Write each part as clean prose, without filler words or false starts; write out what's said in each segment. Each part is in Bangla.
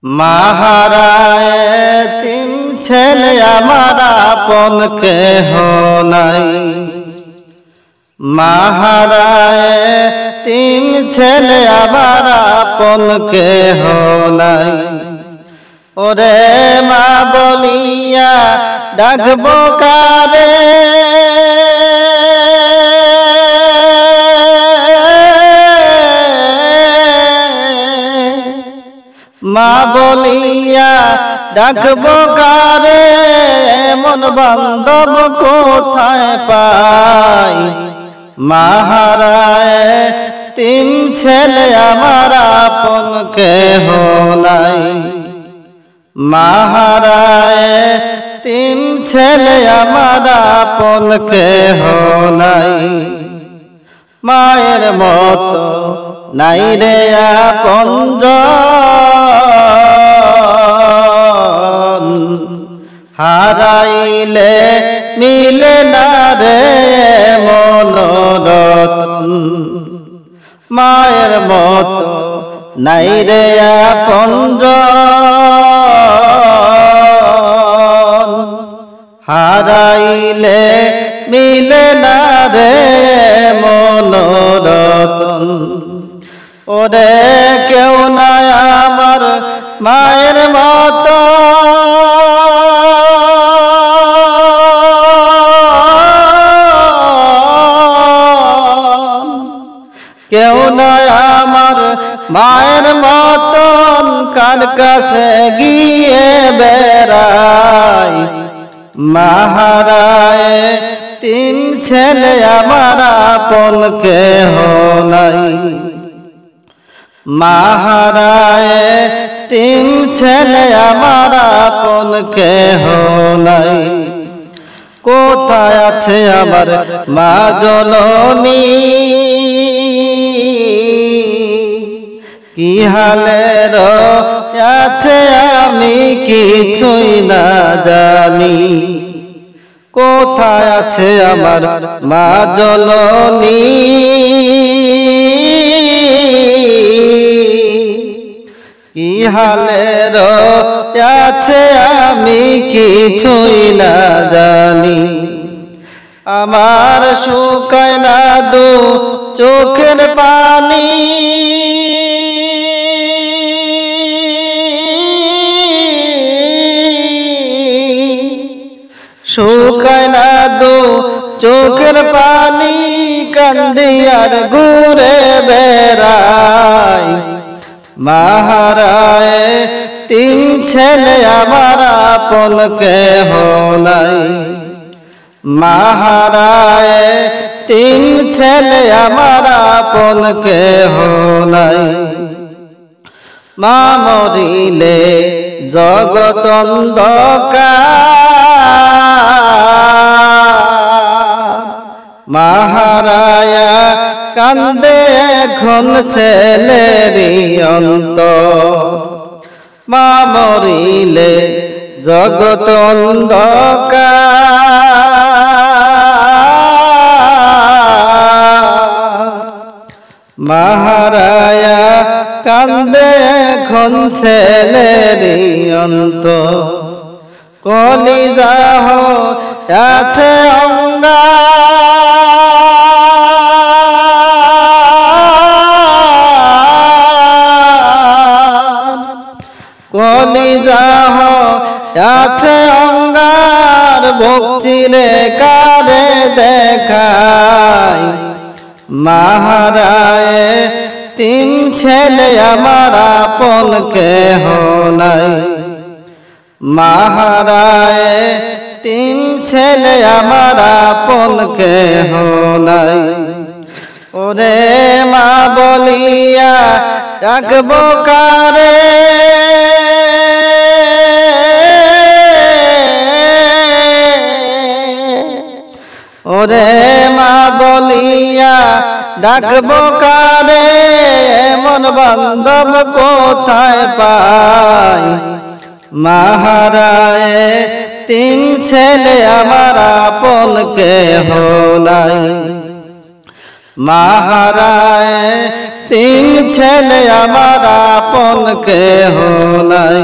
মাহারায় তিন ছেলে আমার আপন কেহ নাই। মাহারায় তিন ছেলে আমার আপন কেহ নাই। ওরে মা বলিয়া ডাকব কারে, মা বলিয়া ডাকব কারে, মন বান্ধব কোথায় পাই। মাহারায় তিন ছেলে আমার আপন কেহ নাই। মাহারায় তিন ছেলে আমার আপন কেহ নাই। মায়ের মতো নাই রে আপনজন, হারাইলে মিলে না রে মনোরতন। মায়ের মতো নাই রে আপনজন, হারাইলে মিলে না রে মনোরতন। ওরে কেউ নাই আমার মায়ের মতো, কেউ নাই আমার মায়ের মতন, কার কাছে গিয়ে বেড়াই। মাহারায় তিন ছেলে আমার আপন কেহ নাই। মাহারায় তিন ছেলে আমার আপন কেহ নাই। কোথায় আছে আমার মা জননী, কি হালের আছে আমি কিছুই না জানি। কোথায় আছে আমার মা জননী, কি হালের আছে আমি কিছুই না জানি। আমার শুকায় না দু চোখের পানি, শুকায় না দু চোখের পানি, কান্দিয়ার ঘুরে বেড়াই। মাহারায় তিন ছেলে আমার আপন কেহ নাই। মাহারায় তিন ছেলে আমার আপন কেহ নাই। মা মরিলে জগৎ অন্ধকার, মাহারায়া কান্দে এখন ছেলেরই অন্তর। মা মরিলে জগৎ অন্ধকার, মাহারায়া কান্দে এখন ছেলেরই অন্তর। কলিজা আছে অঙ্গার, কলিজা আছে অঙ্গার, ভক্তিরে কারে দেখাই। মাহারায় তিন ছেলে আমার আপন কেহ নাই। মাহারায় তিন ছেলে আমার আপন কেহ নাই। ওরে মা বলিয়া ডাকব কারে, ওরে মা বলিয়া ডাকব কারে, মন বান্ধব কোথায় পাই। মাহারায় তিন ছেলে আমার আপন কেহ নাই। মাহারায় তিন ছেলে আমার আপন কেহ নাই,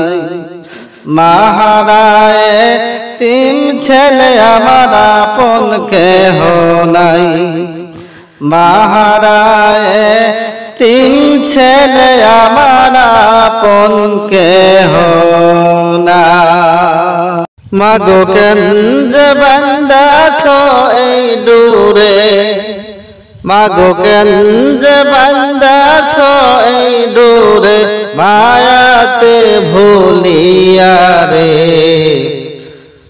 মাহারায় তিন ছেলে আমার আপন কেহ নাই, মাহারায় তিন ছেলে আমার আপন কেহ না। মাগো কেঞ্জ বান্দাছ এই দূরে, মাগো কেঞ্জ বান্দাছ এই দূরে, মায়াতে ভুলিয়া রে।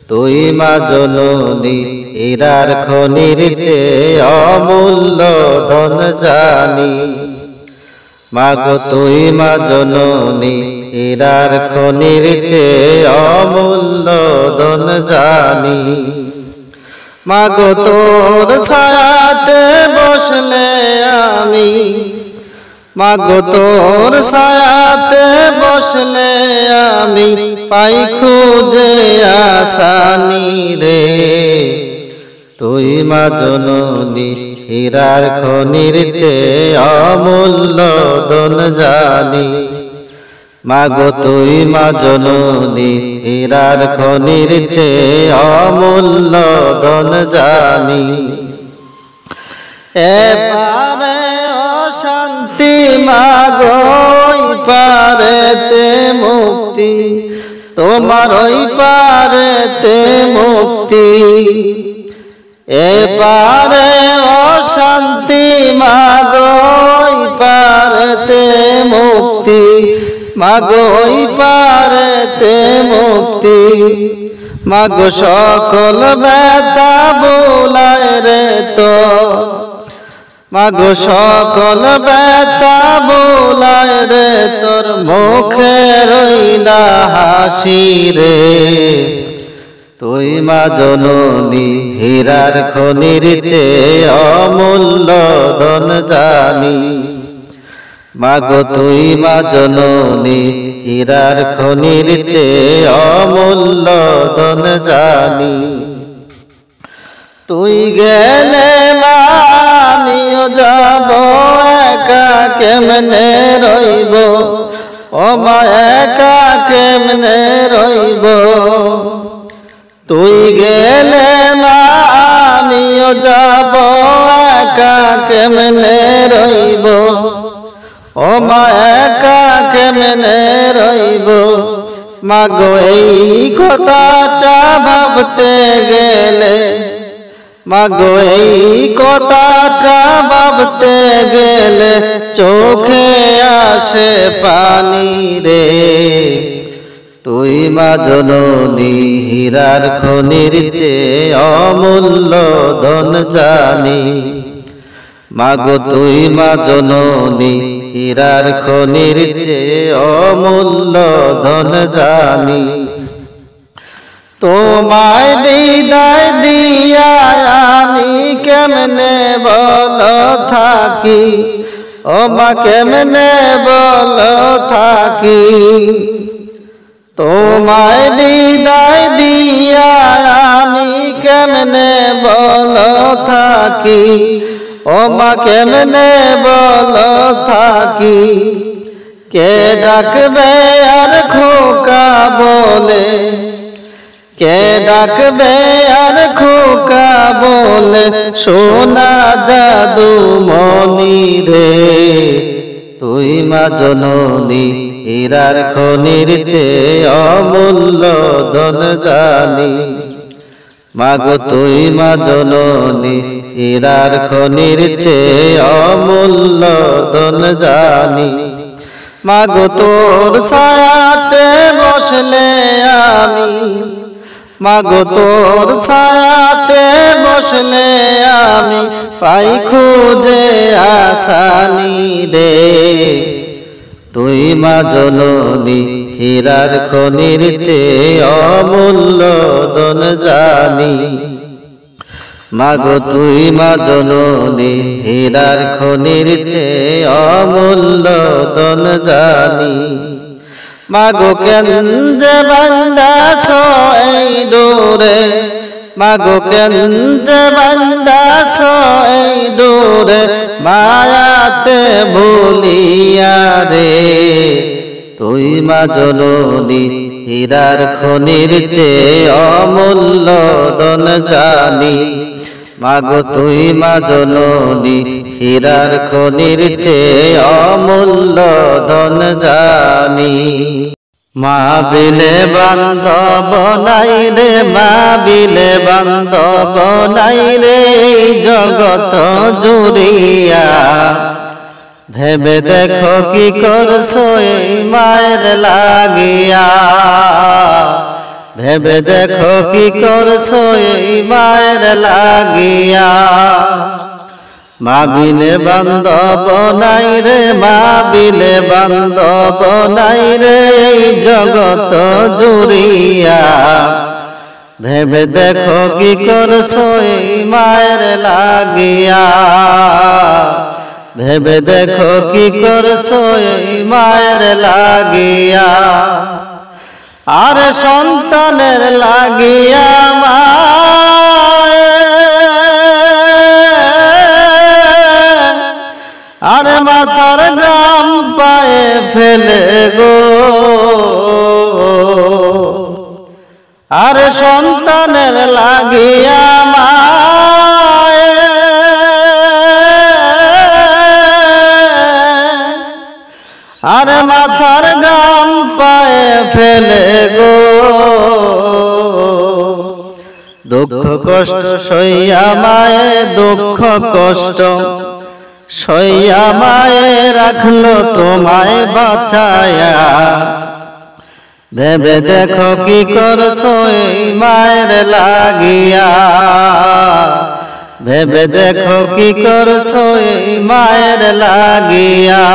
তুই মা জননী হীরার খনির চেয়ে অমূল্য ধন জানি, মাগো তুই মা জননী হীরার খনির চেয়ে অমূল্য ধন জানি। মাগো তোর ছায়াতে বসলে আমি, মাগো তোর ছায়াতে বসলে আমি, পাই খুঁজে আসানি রে। তুই মা জননী হীরার খনির চেয়ে অমূল্য ধন জানি, মাগো তুই মা জননী হীরার খনির চেয়ে অমূল্য ধন জানি। এপারে অশান্তি মাগো ওই পারেতে মুক্তি, তোমার ওই পারেতে মুক্তি। এপারে অশান্তি মাগো ওই পারেতে মুক্তি, মাগো ওই পারেতে মুক্তি। মাগো সকল ব্যথা বোলায় রে তো, মাগো সকল ব্যথা বোলায় রে তোর, মুখে রইলা হাসি রে। তুই মা জননী হীরার খনির চেয়ে অমূল্য ধন জানি, মাগো তুই মা জননী হীরার খনির চেয়ে অমূল্য ধন জানি। তুই গেলে মা আমিও যাব, একা কেমনে রইব, ও মা একা কেমনে রইব। তুই গেলে মা আমিও যাব, একা কেমনে রইব, ও মা একা কেমনে রইব। মাগো এই কথাটা ভাবতে গেলে, মাগো এই কথাটা ভাবতে গেলে, চোখে আসে পানি রে। তুই মা জননী হীরার খনির চেয়ে অমূল্য ধন জানি, মাগো তুই মা জননী হীরার খনির চেয়ে অমূল্য ধন জানি। তোমায় বিদায় দিয়া আমি কেমনে বল থাকি, ও মা কেমনে বল থাকি। তোমায় বিদায় দিয়া আমি কেমনে বল থাকি, ও মা কেমনে বল থাকি। কে ডাকবে আর খোকা বলে, কে ডাকবে আর খোকা বলে, সোনা জাদু মনি রে। তুই মা জননী হীরার খনির চেয়ে অমূল্য ধন জানি, মাগো তুই মা জননী হীরার খনির চেয়ে অমূল্য ধন জানি। মাগো তোর ছায়াতে বসলে আমি, মাগো তোর ছায়াতে বসলে আমি, পাই খুঁজে আসানি রে। তুই মা জননী হীরার খনির চেয়ে অমূল্য ধন জানি, মাগো তুই মা জননী হীরার খনির চেয়ে অমূল্য ধন জানি। মাগো কেঞ্জ বান্দাছ এই দূরে, মাগো কেন যে বান্দাস এই দূরে মায়াতে ভুলিয়া রে তুই মা জননী হীরার খনির চেয়ে অমূল্য ধন জানি মাগো তুই মা জননী হীরার খনির চেয়ে অমূল্য ধন জানি মা বিলে বান্ধব নাই রে মা বিলে বান্ধব নাই রে জগত জুড়িয়া ভেবে দেখো কি করছো এই মায়ের লাগিয়া ভেবে দেখো কি করছো এই মায়ের লাগিয়া মা বিলে বান্ধব নাই রে মা বিলে বান্ধব নাই রে এই জগত জুড়িয়া ভেবে দেখো কি করছো এই মায়ের লাগিয়া ভেবে দেখো কি করছো এই মায়ের লাগিয়া আর সন্তানের লাগিয়া মা আর মাথার গাম পায়ে ফেলে গো আর সন্তানের লাগিয়া মা আর মাথার গাম পায়ে ফেলে গো দুঃখ কষ্ট সইয়া মায়ে দুঃখ কষ্ট সইয়া মায়ে রাখলো তোমায় বাঁচায়া ভেবে দেখো কি করছো এই মায়ের লাগিয়া ভেবে দেখো কি করছো এই মায়ের লাগিয়া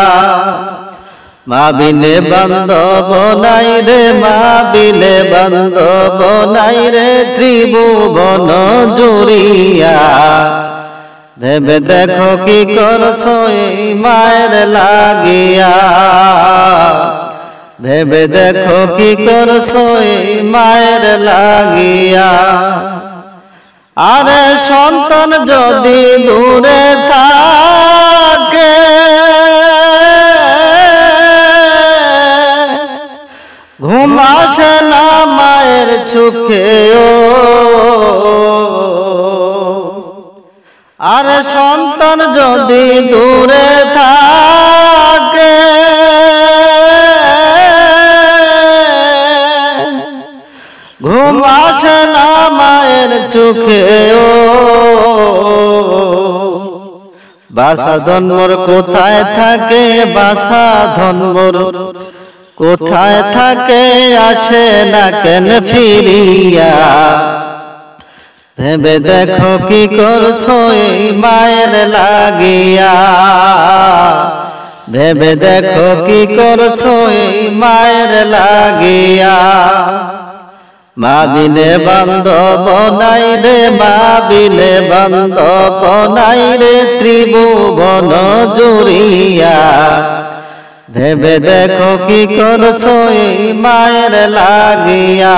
মা বিলে বান্ধব নাই রে মা বিলে বান্ধব নাই রে ত্রিভুবন জুড়িয়া ভেবে দেখো কি করছো এই মায়ের লাগিয়া ভেবে দেখো কি করছো এই মায়ের লাগিয়া আরে সন্তান যদি দূরে থাকে ঘুম আসে না মায়ের চোখে আর সন্তান যদি দূরে থাকে ঘুম আসে না মায়ের চোখে বাসা ধনমোর কোথায় থাকে বাসা ধনমোর কোথায় থাকে আসে না কেন ফিরিয়া ভেবে দেখো কি করছো এই মায়ের লাগিয়া ভেবে দেখো কি করছো এই মায়ের লাগিয়া মা বিলে বান্ধব নাই রে মা বিলে বান্ধব নাই রে ত্রিভুবন জুড়িয়া ভেবে দেখো কি করছো এই মায়ের লাগিয়া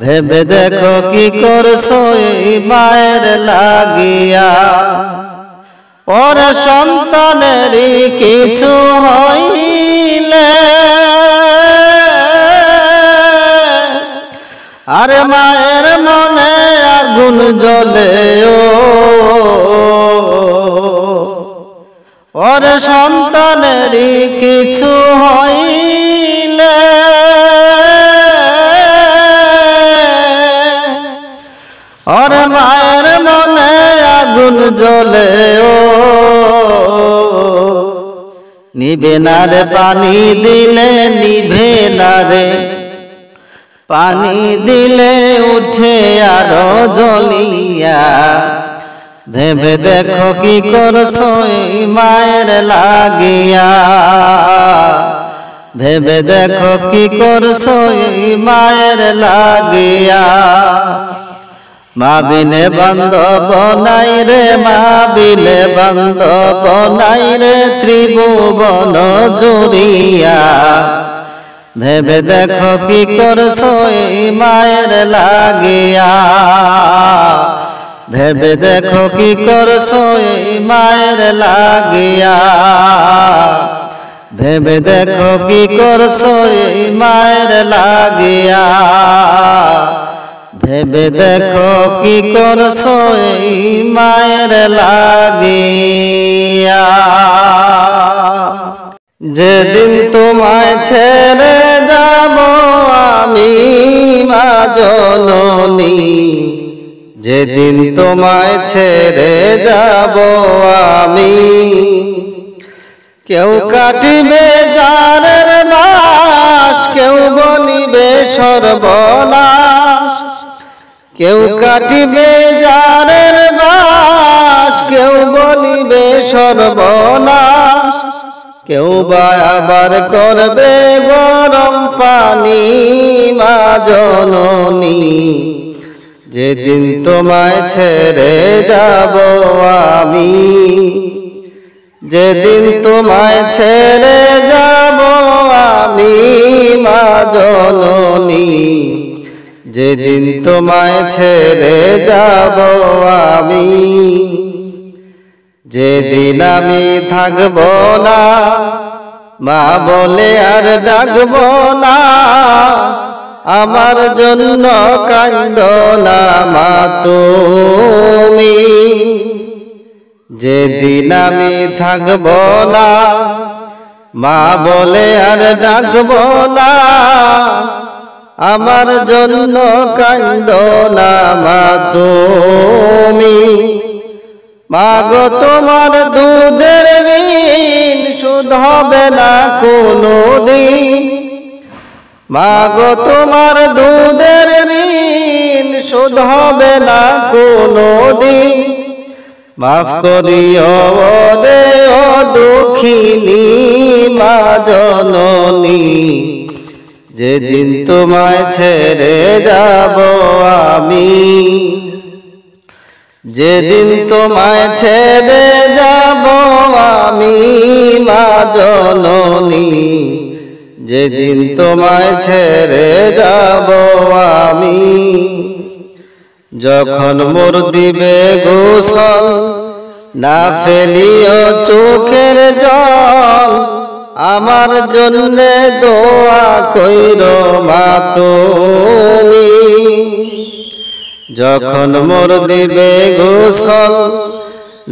ভেবে দেখো কি করছো এই মায়ের লাগিয়া ওর সন্তানেরই কিছু হইলে আরে মায়ের মনে আগুন জ্বলে ওর সন্তানেরই কিছু হইলে ওর মায়ের মনে আগুন জ্বলে নিভে না রে পানি দিলে নিভে না রে পানি দিলে উঠে আরো জ্বলিয়া ভেবে দেখো কি করছো এই মায়ের লাগিয়া ভেবে দেখো কি করছো এই মায়ের লাগিয়া মা বিলে বান্ধব নাই রে মা বিলে বান্ধব নাই রে ত্রিভুবন জুড়িয়া ভেবে দেখো কি করছো এই মায়ের লাগিয়া, ভেবে দেখো কি করছো এই মায়ের লাগিয়া, ভেবে দেখো কি করছো এই মায়ের লাগিয়া, ভেবে দেখো কি করছো এই মায়ের লাগিয়া। যেদিন তোমায় ছেড়ে যাব আমি মা জননী, যেদিন তোমায় ছেড়ে যাব আমি, কেউ কাটিবে জানের মাস, কেউ বলিবে সর্বনাশ, কেউ কাটিবে জানের মাস, কেউ বলিবে সর্বনাশ, কেউ বা আবার করবে গরম পানি মা জননী, যেদিন তোমায় ছেড়ে যাব আমি, যেদিন তোমায় ছেড়ে যাব আমি মা জননী, যেদিন তোমায় ছেড়ে যাব আমি, যেদিন আমি থাকব না মা বলে আর ডাকব না, আমার জন্য কান্দো না মা তুমি, যেদিন আমি থাকব না মা বলে আর ডাকব না, আমার জন্য কান্দো না মা তুমি। মাগো তোমার দুধের ঋণ শোধ হবে না কোনোদিন, মাগো তোমার দুধের ঋণ শোধ হবে না কোনোদিন, মাফ করিও রে ও দুঃখিনী মা জননী, যেদিন তোমায় ছেড়ে যাব আমি, যেদিন তোমায় ছেড়ে যাব আমি মা জননী, যেদিন তোমায় ছেড়ে যাব আমি, যখন মোর দিবে গোসল না ফেলিও চোখের জল, আমার জন্যে দোয়া কইরো মা তুমি, যখন মোর দিবে গোসল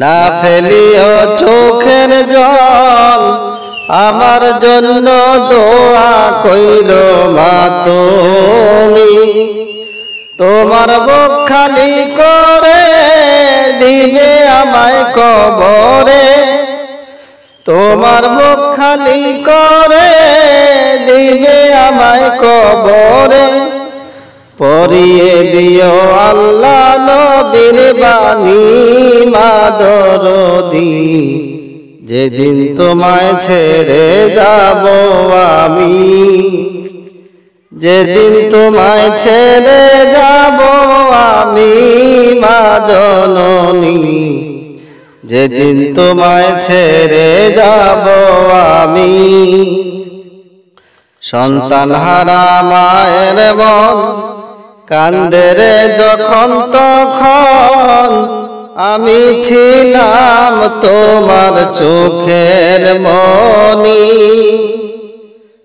না ফেলিও চোখের জল, আমার জন্য দোয়া কইরো মা তুমি, তোমার বুক খালি করে দিবে আমায় কবরে, তোমার বুক খালি করে দিবে আমায় কবরে, পরিয়ে দিও আল্লাহ নবীর বাণী মা দরদি, যেদিন তোমায় ছেড়ে যাব আমি, যেদিন তোমায় ছেড়ে যাব আমি মা জননী, যেদিন তোমায় ছেড়ে যাব আমি। সন্তান হারা মায়ের মন কান্দে রে যখন তখন, আমি ছিলাম তোমার চোখের মনি,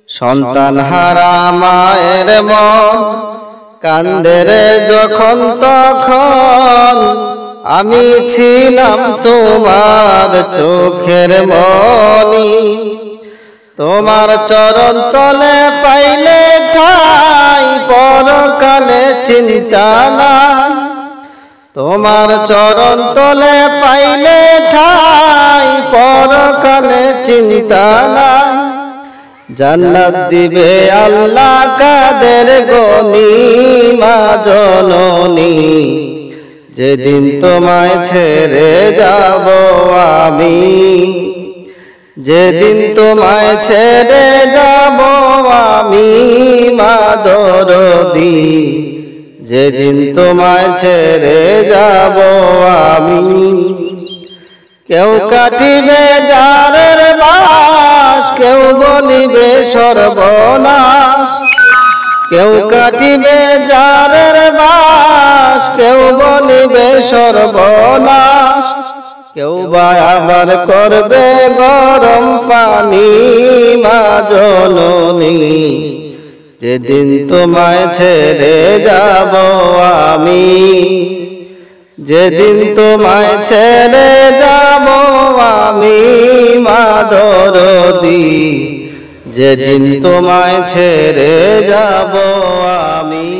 সন্তান হারা মায়ের মন কান্দে রে যখন তখন, আমি ছিলাম তোমার চোখের মনি, তোমার চরণ তলে পাইলে ঠাই পরকালে চিন্তা নাই, তোমার চরণ তলে পাইলে ঠাই পরকালে চিন্তা নাই, জান্নাত দিবে আল্লাহ কাদের গনি মা জননী, যেদিন তোমায় ছেড়ে যাব আমি, যেদিন তোমায় ছেড়ে যাব আমি মা দরদি, যেদিন তোমায় ছেড়ে যাব আমি। কেউ কাটিবে জানের বাস, কেউ বলিবে সর্বনাশ, কাটিবে যারের বাস, কেউ বলিবে সর্বনাশ, কেউ বা আবার করবে গরম পানি। মা জননী যেদিন তোমায় ছেড়ে যাব আমি, যেদিন তোমায় ছেড়ে যাব আমি মা দরদি, যেদিন তোমায় ছেড়ে যাব আমি।